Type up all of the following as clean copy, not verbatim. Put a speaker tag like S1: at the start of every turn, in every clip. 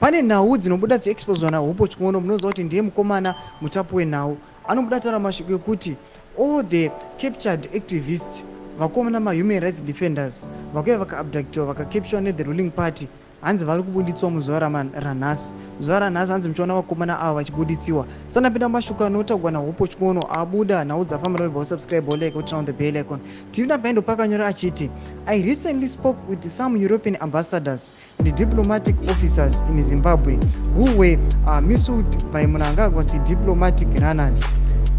S1: pane nhau dzinobuda dziexposwa nahupo chikono munoziva kuti ndiye mukomana mutapu wenhau. Anobuda taura masviko ekuti all the captured activists vakomana mahuman rights defenders vakuya vakaabductiwa vakacapture nethe ruling party hanzi vari kubuditswa muzuva ranhasi. Zuva ranhasi hanzi muchiona vakomana ava vachibuditsiwa. Sandapinda mashuka anotaurwa nahupo chikono abuda nhau dzafamba nobva usubscribe like kuti on the bell icon. Tirina paindo pakanyora achiti I recently spoke with some European ambassadors and diplomatic officers in Zimbabwe who were missued by Mnangagwa's diplomatic runners.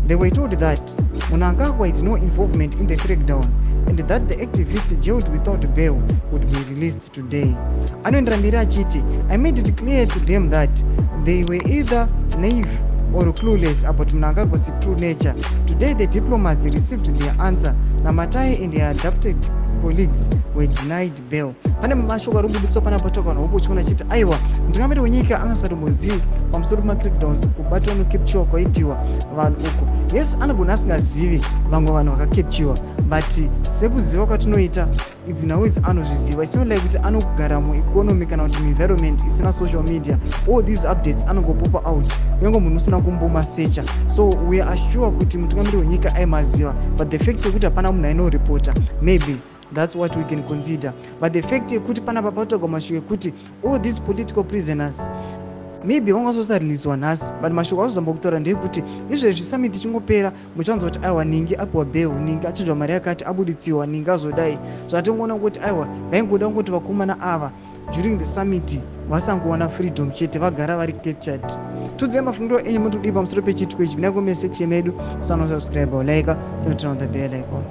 S1: They were told that Mnangagwa had no involvement in the crackdown and that the activists jailed without bail would be released today. Anoenderambira achiti I made it clear to them that they were either naive or clueless about Mnangagwa's true nature. Today the diplomats received their answer. Namatai and their adopted colleagues were denied bail. Pane mashoko arikubudzwa pana patoka nahupo chikona chiti aiwa mutungamiri wenyika angasatomuzivi pamusoro pemacrackdowns kubatwa nokepchiwa kwaitiwa vanhu uko. Yes, anogona asingazivi vamwe vanhu vakakepchiwa, but sekuziva kwatinoita idzi nhau idzi anozviziva. Isinodai kuti anogara mueconomy kana kuti muenvironment isina social media. All these updates anongopopa out kunyange munhu usina kumbomasecha. So we are sure kuti mutungamiri wenyika aimaziva, but the fact yekuti hapana munhu ainoripota, maybe that's what we can consider. But the fact yekuti pana papatogwa mashoko ekuti all these political prisoners maybe vangazosarilizwa nhasi, but mashoko azozambokutaura ndeyekuti izvezvi summit ichingopera muchanzwa kuti aiwa ningi apiwa bail, ningi achidwa mari yakati abuditsiwa, ningi azodai. Zvatingoona kuti aiwa vaingoda kungoti vakomana ava during the summit vasangowana freedom chete, vagara vari captured. Tudzei mafungiro enyu mutudi pamusoro pechitiko ichi. Vinako message yemedu, usanosubscribe or like, turn on the bell icon.